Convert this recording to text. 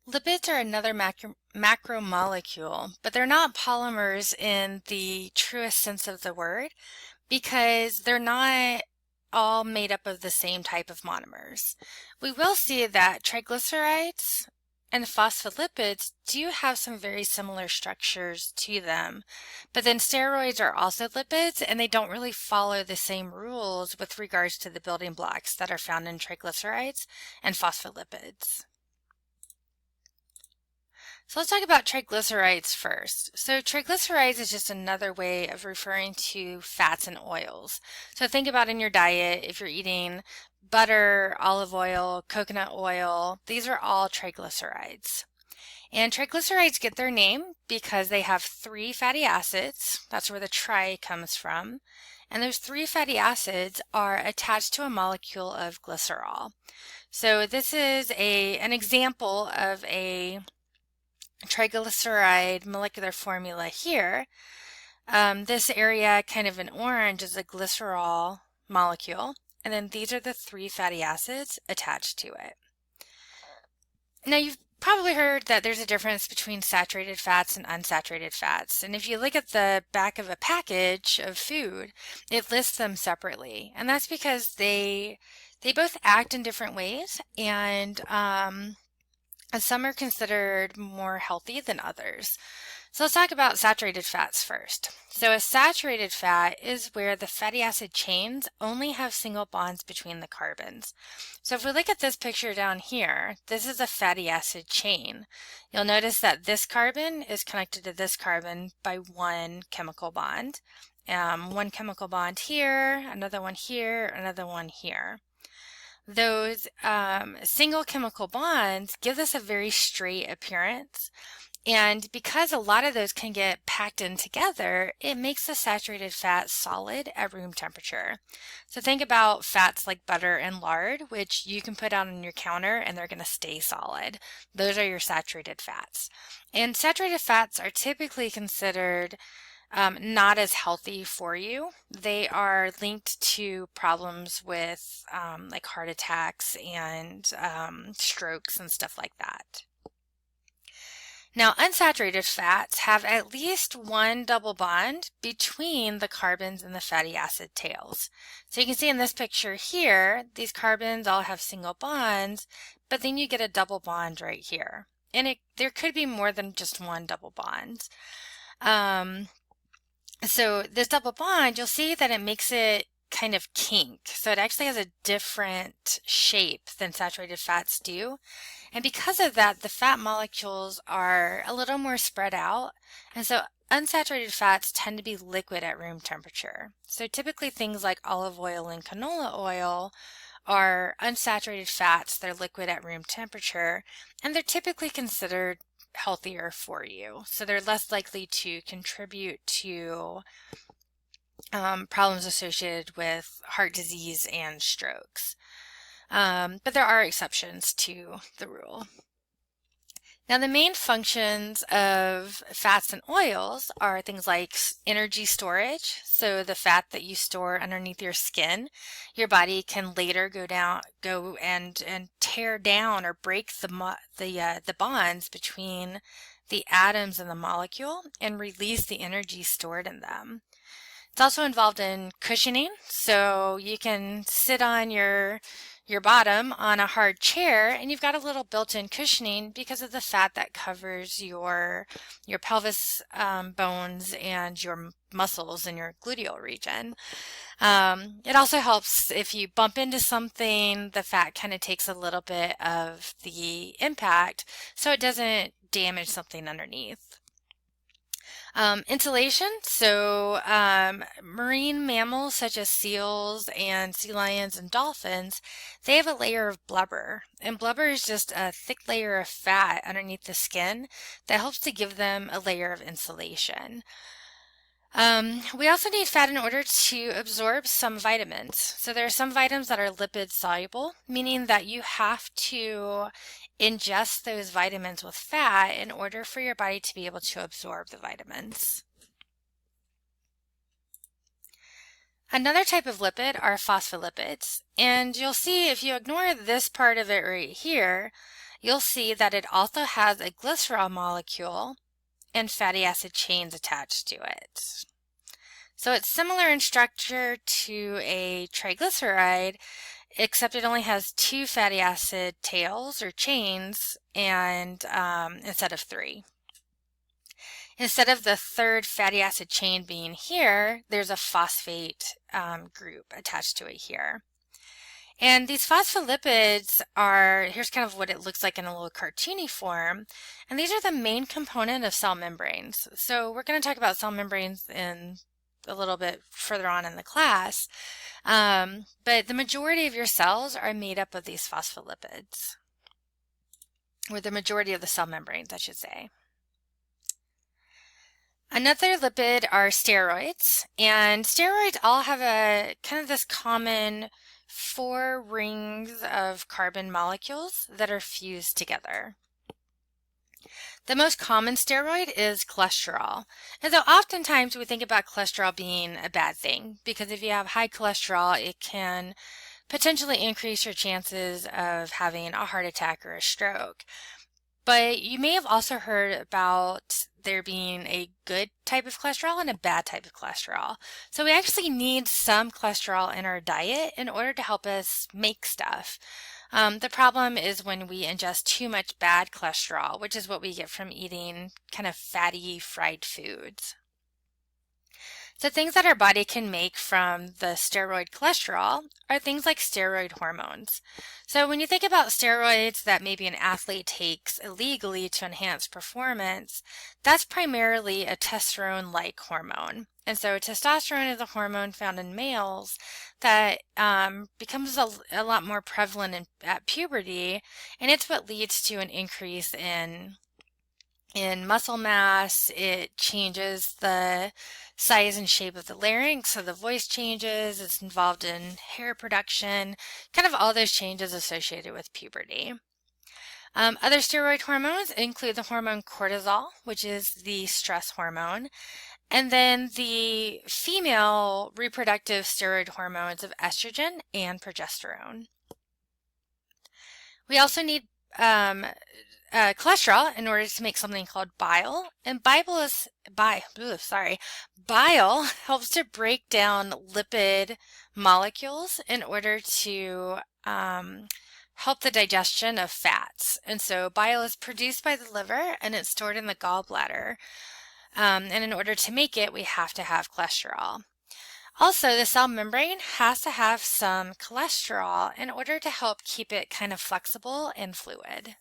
Lipids are another macromolecule, but they're not polymers in the truest sense of the word because they're not all made up of the same type of monomers. We will see that triglycerides and phospholipids do have some very similar structures to them, but then steroids are also lipids and they don't really follow the same rules with regards to the building blocks that are found in triglycerides and phospholipids. So let's talk about triglycerides first. So triglycerides is just another way of referring to fats and oils. So think about in your diet, if you're eating butter, olive oil, coconut oil, these are all triglycerides. And triglycerides get their name because they have three fatty acids. That's where the tri comes from. And those three fatty acids are attached to a molecule of glycerol. So this is an example of a triglyceride molecular formula here. This area kind of in orange is a glycerol molecule, and then these are the three fatty acids attached to it. Now you've probably heard that there's a difference between saturated fats and unsaturated fats, and if you look at the back of a package of food, it lists them separately, and that's because they both act in different ways, and some are considered more healthy than others. So let's talk about saturated fats first. So a saturated fat is where the fatty acid chains only have single bonds between the carbons. So if we look at this picture down here, this is a fatty acid chain. You'll notice that this carbon is connected to this carbon by one chemical bond. One chemical bond here, another one here, another one here. Those single chemical bonds give us a very straight appearance, and because a lot of those can get packed in together, it makes the saturated fat solid at room temperature. So think about fats like butter and lard, which you can put out on your counter and they're going to stay solid. Those are your saturated fats. And saturated fats are typically considered not as healthy for you. They are linked to problems with like heart attacks and strokes and stuff like that. Now, unsaturated fats have at least one double bond between the carbons and the fatty acid tails. So you can see in this picture here, these carbons all have single bonds, but then you get a double bond right here. And there could be more than just one double bond. So this double bond, you'll see that it makes it kind of kink. So it actually has a different shape than saturated fats do. And because of that, the fat molecules are a little more spread out. And so unsaturated fats tend to be liquid at room temperature. So typically things like olive oil and canola oil are unsaturated fats. They're liquid at room temperature, and they're typically considered healthier for you. So they're less likely to contribute to problems associated with heart disease and strokes. But there are exceptions to the rule. Now, the main functions of fats and oils are things like energy storage. So the fat that you store underneath your skin, your body can later go and tear down or break the bonds between the atoms in the molecule and release the energy stored in them. It's also involved in cushioning, so you can sit on your bottom on a hard chair and you've got a little built-in cushioning because of the fat that covers your pelvis bones and your muscles in your gluteal region. It also helps if you bump into something, the fat kind of takes a little bit of the impact so it doesn't damage something underneath. Insulation, so marine mammals such as seals and sea lions and dolphins, they have a layer of blubber, and blubber is just a thick layer of fat underneath the skin that helps to give them a layer of insulation. We also need fat in order to absorb some vitamins. So there are some vitamins that are lipid soluble, meaning that you have to ingest those vitamins with fat in order for your body to be able to absorb the vitamins. Another type of lipid are phospholipids, and you'll see if you ignore this part of it right here, you'll see that it also has a glycerol molecule and fatty acid chains attached to it. So it's similar in structure to a triglyceride, except it only has 2 fatty acid tails or chains and instead of 3. Instead of the third fatty acid chain being here, there's a phosphate group attached to it here. And these phospholipids are, here's kind of what it looks like in a little cartoony form. And these are the main component of cell membranes. So we're going to talk about cell membranes in a little bit further on in the class. But the majority of your cells are made up of these phospholipids, or the majority of the cell membranes, I should say. Another lipid are steroids, and steroids all have a kind of this common 4 rings of carbon molecules that are fused together. The most common steroid is cholesterol. And so oftentimes we think about cholesterol being a bad thing because if you have high cholesterol, it can potentially increase your chances of having a heart attack or a stroke. But you may have also heard about there being a good type of cholesterol and a bad type of cholesterol. So we actually need some cholesterol in our diet in order to help us make stuff. The problem is when we ingest too much bad cholesterol, which is what we get from eating kind of fatty fried foods. So things that our body can make from the steroid cholesterol are things like steroid hormones. So when you think about steroids that maybe an athlete takes illegally to enhance performance, that's primarily a testosterone-like hormone. And so testosterone is a hormone found in males that becomes a lot more prevalent at puberty, and it's what leads to an increase in muscle mass. It changes the size and shape of the larynx, so the voice changes. It's involved in hair production, kind of all those changes associated with puberty. Other steroid hormones include the hormone cortisol, which is the stress hormone, and then the female reproductive steroid hormones of estrogen and progesterone. We also need cholesterol in order to make something called bile, and bile helps to break down lipid molecules in order to help the digestion of fats. And so bile is produced by the liver and it's stored in the gallbladder. And in order to make it, we have to have cholesterol. Also, the cell membrane has to have some cholesterol in order to help keep it kind of flexible and fluid.